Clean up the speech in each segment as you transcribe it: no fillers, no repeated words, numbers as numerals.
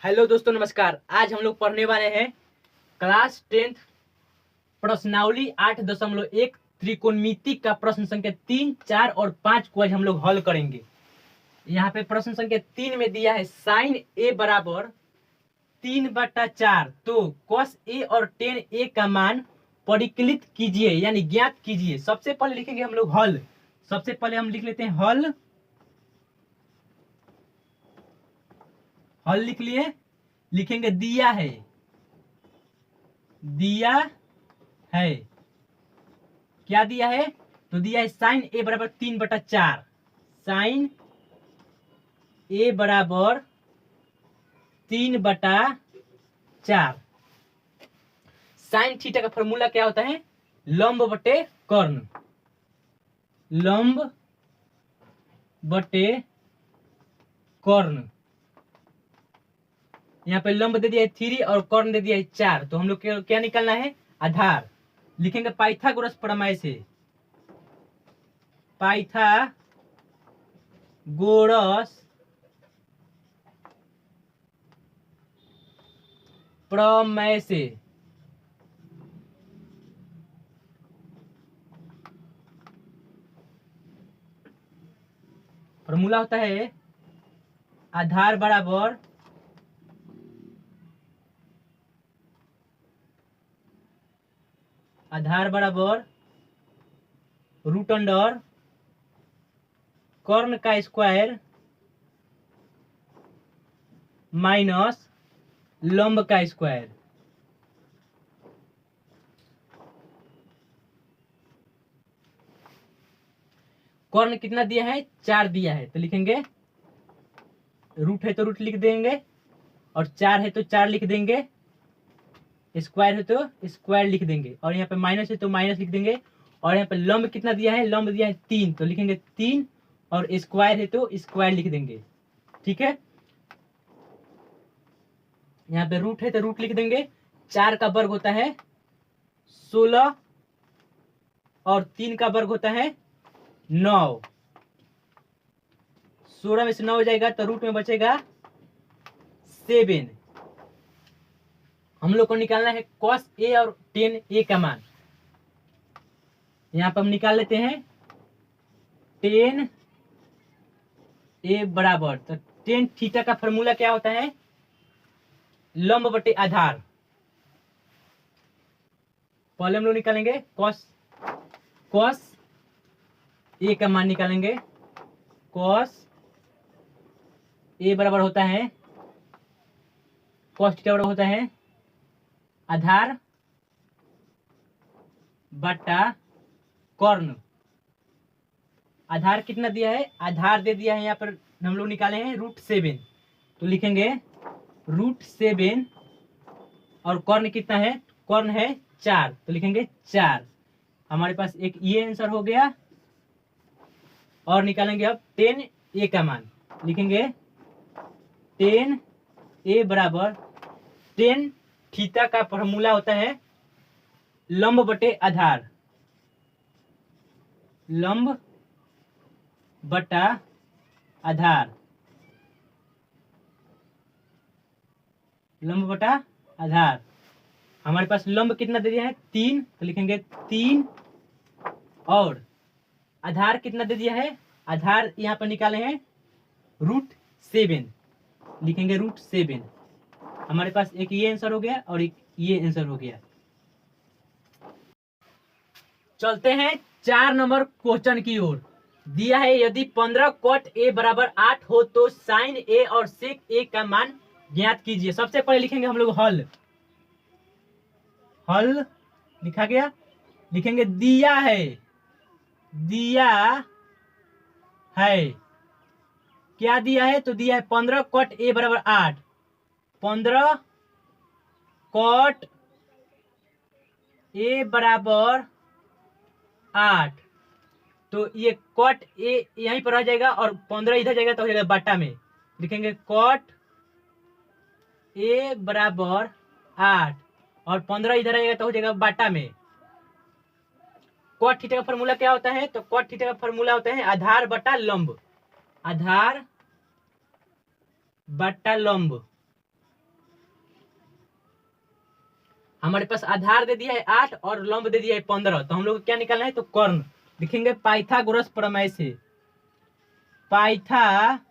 Hello दोस्तों, नमस्कार। आज हम लोग पढ़ने वाले हैं क्लास 10th प्रश्नावली 8.1 त्रिकोणमिति का प्रश्न संख्या 3, 4 और 5 को आज हम लोग हल करेंगे। यहाँ पे प्रश्न संख्या 3 में दिया है साइन ए बराबर 3/4, तो cos ए और tan ए का मान परिकलित कीजिए यानी ज्ञात कीजिए। सबसे पहले लिखेंगे हम लोग हल। सबसे पहले हम लिख लेते हैं हल। हल लिख लिए, लिखेंगे दिया है। दिया है क्या दिया है? तो दिया है साइन ए बराबर 3/4। साइन ए बराबर 3/4। साइन थीटा का फॉर्मूला क्या होता है? लंब बटे कर्ण। लंब बटे कर्ण। यहाँ पे लंब दे दिया है 3 और कर्ण दे दिया है 4, तो हम लोग क्या निकालना है? आधार। लिखेंगे पाइथागोरस प्रमेय से। पाइथागोरस प्रमेय से फॉर्मूला होता है आधार बराबर रूट अंडर कर्ण का स्क्वायर माइनस लंब का स्क्वायर। कर्ण कितना दिया है? 4 दिया है, तो लिखेंगे रूट है तो रूट लिख देंगे, और 4 है तो 4 लिख देंगे, स्क्वायर है तो स्क्वायर लिख देंगे, और यहाँ पे माइनस है तो माइनस लिख देंगे। और यहाँ पे लंब कितना दिया है? लंब दिया है 3, तो लिखेंगे 3, और स्क्वायर है तो स्क्वायर लिख देंगे। ठीक है, यहाँ पे रूट है तो रूट लिख देंगे। 4 का वर्ग होता है 16, और 3 का वर्ग होता है 9। 16 में से 9 हो जाएगा तो रूट में बचेगा 7। हम लोग को निकालना है cos ए और tan ए का मान। यहाँ पर हम निकाल लेते हैं tan ए बराबर, तो tan थीटा का फॉर्मूला क्या होता है? लंब बटे आधार। पहले हम लोग निकालेंगे cos ए का मान निकालेंगे। cos ए बराबर होता है, cos थीटा बराबर होता है आधार बटा कर्ण। आधार कितना दिया है? आधार दे दिया है, यहाँ पर हम लोग निकाले हैं √7, तो लिखेंगे √7, और कर्ण कितना है? कर्ण है 4, तो लिखेंगे 4। हमारे पास एक ये आंसर हो गया। और निकालेंगे अब tan ए का मान। लिखेंगे tan ए बराबर, tan थीटा का फॉर्मूला होता है लंब बटे आधार। लंब बटा आधार। लंब बटा आधार। हमारे पास लंब कितना दे दिया है? 3, तो लिखेंगे 3, और आधार कितना दे दिया है? आधार यहाँ पर निकाले हैं √7, लिखेंगे √7। हमारे पास एक ये आंसर हो गया और एक ये आंसर हो गया। चलते हैं 4 नंबर क्वेश्चन की ओर। दिया है यदि 15 cot ए बराबर 8 हो तो साइन ए और सेक ए का मान ज्ञात कीजिए। सबसे पहले लिखेंगे हम लोग हल। हल लिखा गया, लिखेंगे दिया है। दिया है क्या दिया है? तो दिया है 15 cot ए बराबर 8। 15 cot ए बराबर 8, तो ये cot ए यहीं पर रह जाएगा और 15 इधर जाएगा तो हो जाएगा बटा में। लिखेंगे cot ए बराबर 8, और 15 इधर आएगा तो हो जाएगा बटा में। cot थीटा का फॉर्मूला क्या होता है? तो cot थीटा का फॉर्मूला होता है आधार बटा लंब। आधार बटा लंब। हमारे पास आधार दे दिया है 8 और लंब दे दिया है 15, तो हम लोग को क्या निकालना है, तो कर्ण लिखेंगे पाइथागोरस प्रमेय से। पाइथागोरस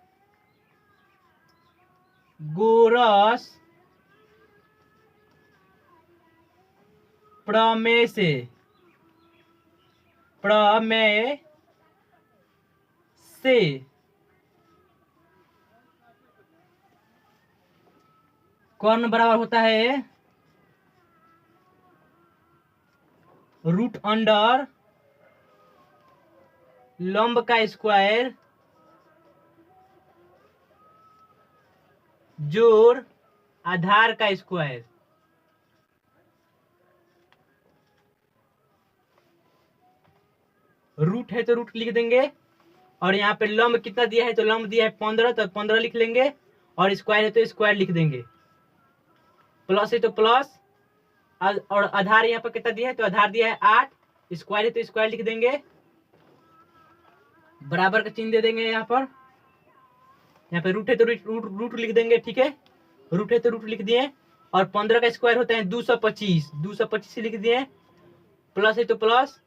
प्रमेय से, प्रमेय से कर्ण बराबर होता है रूट अंडर लंब का स्क्वायर जोड़ आधार का स्क्वायर। रूट है तो रूट लिख देंगे, और यहाँ पे लंब कितना दिया है, तो लंब दिया है 15, तो 15 लिख लेंगे, और स्क्वायर है तो स्क्वायर लिख देंगे। प्लस है तो प्लस, और आधार यहाँ पर कितना दिया है, तो आधार दिया है 8, स्क्वायर है तो स्क्वायर लिख देंगे, बराबर का चिन्ह दे देंगे यहाँ पर। यहाँ पे रूट है तो रूट लिख देंगे, ठीक है, रूट है तो रूट लिख दिए, और 15 का स्क्वायर होता है 225, 225 लिख दिए, प्लस है तो प्लस,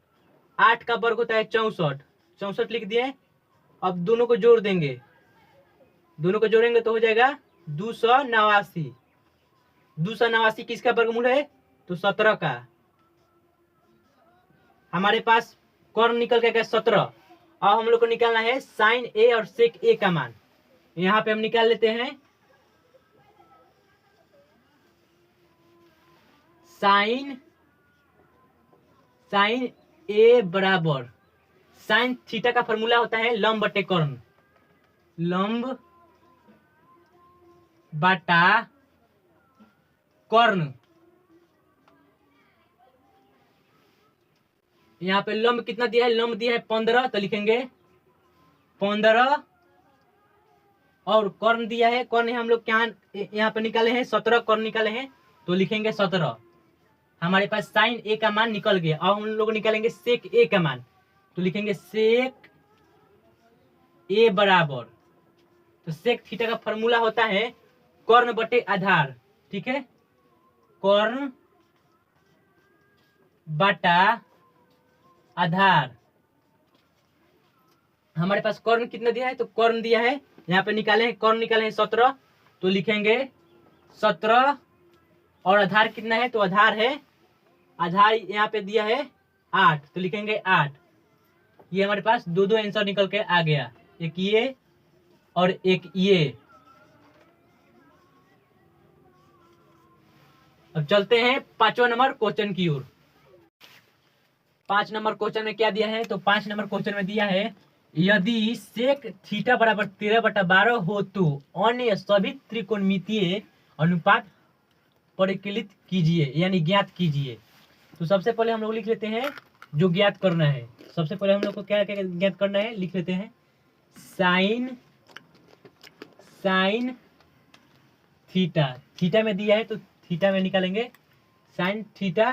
8 का वर्ग होता है 64, 64 लिख दिए। अब दोनों को जोड़ देंगे, दोनों को जोड़ेंगे तो हो जाएगा 289। 289 किसका वर्गमूल है, तो 17 का। हमारे पास कर्ण निकल के गया 17। अब हम लोग को निकालना है साइन ए और सेक ए का मान। यहाँ पे हम निकाल लेते हैं साइन ए बराबर, साइन थीटा का फॉर्मूला होता है लंब बटे कर्ण, लंब बटा कर्ण। यहाँ पे लंब कितना दिया है, लंब दिया है 15, तो लिखेंगे 15, और कर्ण दिया है, कर्ण हम लोग क्या यहाँ पे निकाले हैं 17, कर्ण निकाले हैं तो लिखेंगे 17। हमारे पास साइन ए का मान निकल गया। अब हम लोग निकालेंगे सेक ए का मान, तो लिखेंगे सेक ए बराबर, तो सेक थीटा का फॉर्मूला होता है कर्ण बटे आधार, ठीक है, कर्ण बटा आधार। हमारे पास कर्ण कितना दिया है, तो कर्ण दिया है, यहाँ पे निकाले हैं, कर्ण निकाले हैं 17, तो लिखेंगे 17, और आधार कितना है, तो आधार है, आधार यहाँ पे दिया है 8, तो लिखेंगे 8। ये हमारे पास दो दो आंसर निकल के आ गया, एक ये और एक ये। अब चलते हैं 5वां नंबर क्वेश्चन की ओर। 5 नंबर क्वेश्चन में क्या दिया है, तो 5 नंबर क्वेश्चन में दिया है यदि सेक थीटा बराबर 13/12 हो तो अन्य सभी त्रिकोणमितीय अनुपात परिकलित कीजिए, यानी ज्ञात कीजिए। तो सबसे पहले हम लोग लिख लेते हैं जो ज्ञात करना है। सबसे पहले हम लोग को क्या क्या ज्ञात करना है, लिख लेते हैं साइन थीटा, थीटा में दिया है तो थीटा में निकालेंगे sign theta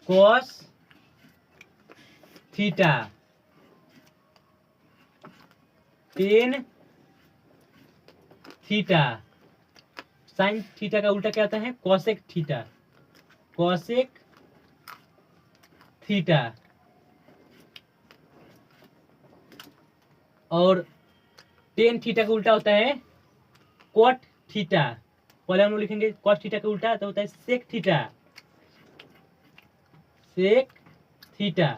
cos theta tan theta. Sine theta का उल्टा क्या होता है, कॉसेक थीटा, कॉसेक थीटा। और टेन थीटा का उल्टा होता है कॉट थीटा। पहले हम लोग लिखेंगे कॉट थीटा का उल्टा तो होता है सेक थीटा, सेक थीटा।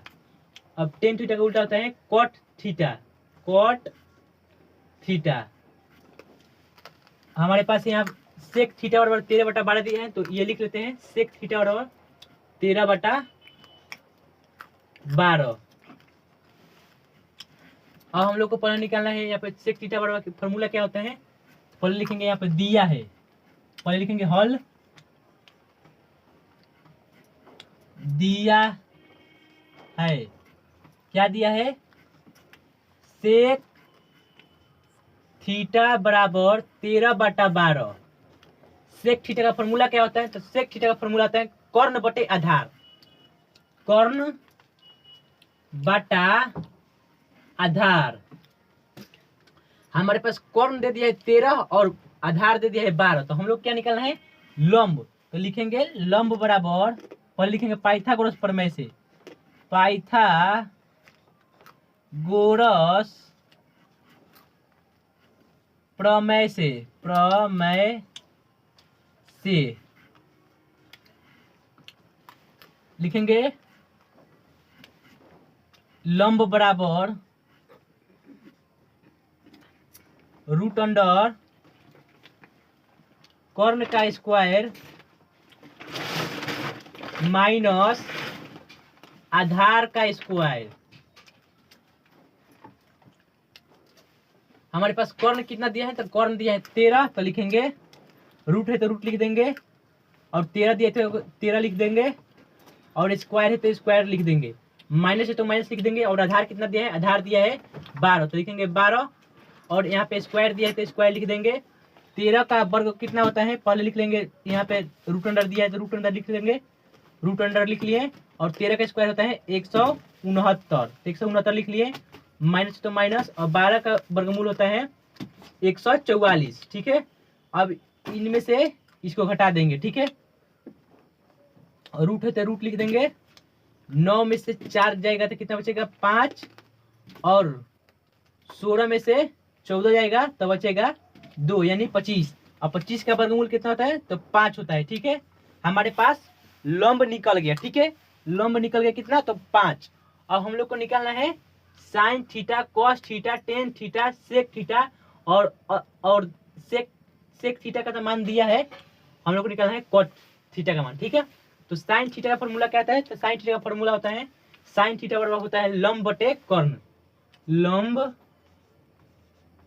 अब टेन थीटा का उल्टा होता है कॉट थीटा, कॉट थीटा। हमारे पास यहाँ सेक थीटा बराबर 13/12 दिए हैं, तो ये लिख लेते हैं सेक थीटा बराबर 13/12। अब हम लोग को पहले निकालना है यहाँ पे सेक थीटा बराबर फॉर्मूला क्या होता है, पहले लिखेंगे यहाँ पे दिया है, पहले लिखेंगे हल दिया है, क्या दिया है, सेक थीटा बराबर 13/12। सेक थीटा का फॉर्मूला क्या होता है, तो सेक थीटा का फॉर्मूला होता है कर्ण बटे आधार, कर्ण बटा आधार। हमारे पास कर्ण दे दिया है 13 और आधार दे दिया है 12, तो हम लोग क्या निकालना है, लंब। तो लिखेंगे लंब बराबर, पहले लिखेंगे पाइथागोरस प्रमेय से, पाइथागोरस प्रमेय से लिखेंगे लंब बराबर रूट अंडर कर्ण का स्क्वायर माइनस आधार का स्क्वायर। हमारे पास कर्ण कितना दिया है, तो कर्ण दिया है 13, तो लिखेंगे रूट है तो रूट लिख देंगे, और 13 दिया है तो 13 लिख देंगे, और स्क्वायर है तो स्क्वायर लिख देंगे, माइनस है तो माइनस लिख देंगे, और आधार कितना दिया है, आधार दिया है 12, तो लिखेंगे 12, और यहाँ पे स्क्वायर दिया है तो स्क्वायर लिख देंगे। 13 का वर्ग कितना होता है, पहले लिख लेंगे, यहाँ पे रूट अंडर दिया है तो रूट अंडर लिख लेंगे, रूट अंडर लिख लिए, और 13 का स्क्वायर होता है 169, 169 लिख लिए, माइनस तो माइनस, और 12 का वर्गमूल होता है 144। ठीक है, अब इनमें से इसको घटा देंगे। ठीक है, और रूट है तो रूट लिख देंगे, 9 में से 4 जाएगा तो कितना बचेगा 5, और 16 में से 14 जाएगा तो बचेगा 2, यानी 25, और 25 का वर्गमूल कितना होता है, तो 5 होता है। ठीक है, हमारे पास लंब निकल गया। ठीक है, लंब निकल गया कितना, तो 5। अब हम लोग को निकालना है sine theta, cos theta, tan theta, sec theta, और सेक थीटा का तो मान दिया है, हम लोग को निकालना है कॉट थीटा का मान। ठीक है, तो साइन थीटा का फॉर्मूला क्या होता है, तो साइन थीटा का फॉर्मूला होता है, साइन थीटा बराबर होता है लंब बटे कर्ण, लंब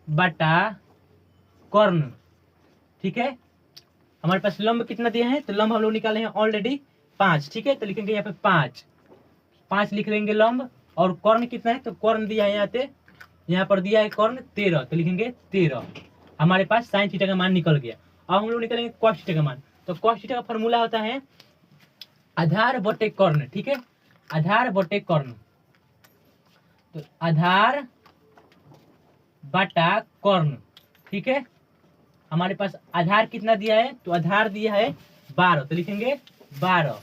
बटा कर्ण। ठीक है, हमारे पास लंब कितना दिया है, तो लंब हम लोग निकाले हैं ऑलरेडी 5। ठीक है, तो लिखेंगे यहाँ पे 5 लिख लेंगे लंब, और कर्ण कितना है, तो कर्ण दिया है यहाँ पर दिया है कर्ण 13, तो लिखेंगे 13। हमारे पास साइन थीटा का मान निकल गया। अब हम लोग निकालेंगे कॉस थीटा का मान, तो कॉस थीटा का फॉर्मूला होता है आधार बटे कर्ण। ठीक है, आधार बटे कर्ण, तो आधार बटा कर्ण। ठीक है, हमारे पास आधार कितना दिया है, तो आधार दिया है 12, तो लिखेंगे 12।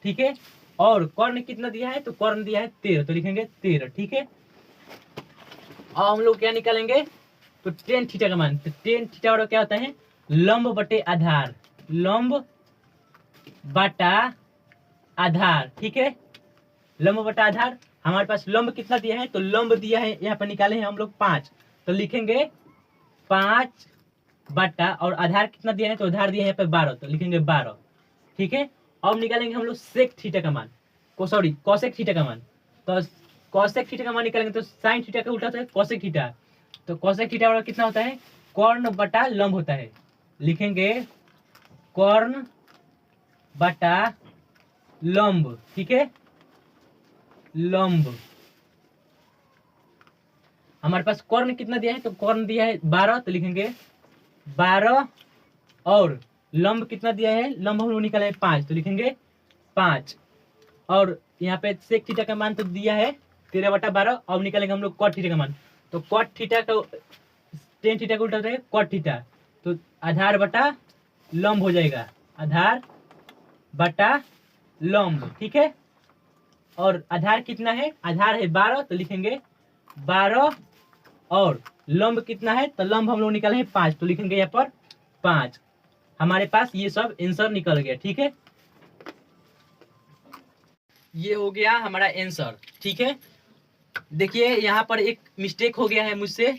ठीक है, और कर्ण कितना दिया है, तो कर्ण दिया है 13, तो लिखेंगे 13। ठीक है, अब हम लोग क्या निकालेंगे, तो टेन थीटा का मान, तो टेन थीटा बराबर क्या होता है, लंब बटे आधार, लंब बटा आधार। ठीक है, लंब बटा आधार, हमारे पास लंब कितना दिया है, तो लंब दिया है यहाँ पर निकाले हैं हम लोग 5, तो लिखेंगे 5 बटा, और आधार कितना दिया है, तो आधार दिया है यहाँ पे 12, तो लिखेंगे 12। ठीक है, अब निकालेंगे हम लोग सेक थीटा का मान, कॉसेक थीटा का मान, तो कॉसेक थीटा का मान निकालेंगे, तो साइन थीटा का उल्टा होता है कॉसेक थीटा, तो कॉसेक थीटा बराबर कितना होता है, कर्ण बटा लंब होता है, लिखेंगे कर्ण बटा लंब। ठीक है, लंब, हमारे पास कर्ण कितना दिया है, तो कर्ण दिया है 12, तो लिखेंगे 12, और लंब कितना दिया है, लंब हम लोग निकाले 5, तो लिखेंगे 5, और यहाँ पे सेक थीटा का मान तो दिया है 13/12। अब निकालेंगे हम लोग कॉट थीटा का मान, तो कॉट थीटा का टेन थीटा का उल्टा होता है कॉट थीटा, तो आधार बटा लंब हो जाएगा, आधार बटा लंब। ठीक है, और आधार कितना है, आधार है 12, तो लिखेंगे 12, और लंब कितना है, तो लंब हम लोग निकाले हैं 5, तो लिखेंगे यहाँ पर 5। हमारे पास ये सब आंसर निकल गया। ठीक है, ये हो गया हमारा आंसर। ठीक है, देखिए यहाँ पर एक मिस्टेक हो गया है मुझसे,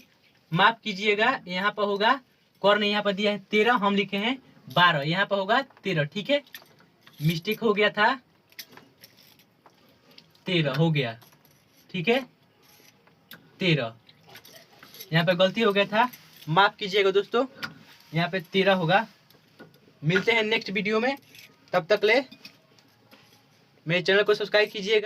माफ कीजिएगा। यहाँ पर होगा कर्ण, यहाँ पर दिया है 13, हम लिखे हैं 12, यहाँ पर होगा 13। ठीक है, मिस्टेक हो गया था, 13 हो गया। ठीक है, 13 यहाँ पे गलती हो गया था, माफ कीजिएगा दोस्तों, यहाँ पे 13 होगा। मिलते हैं नेक्स्ट वीडियो में, तब तक ले मेरे चैनल को सब्सक्राइब कीजिएगा।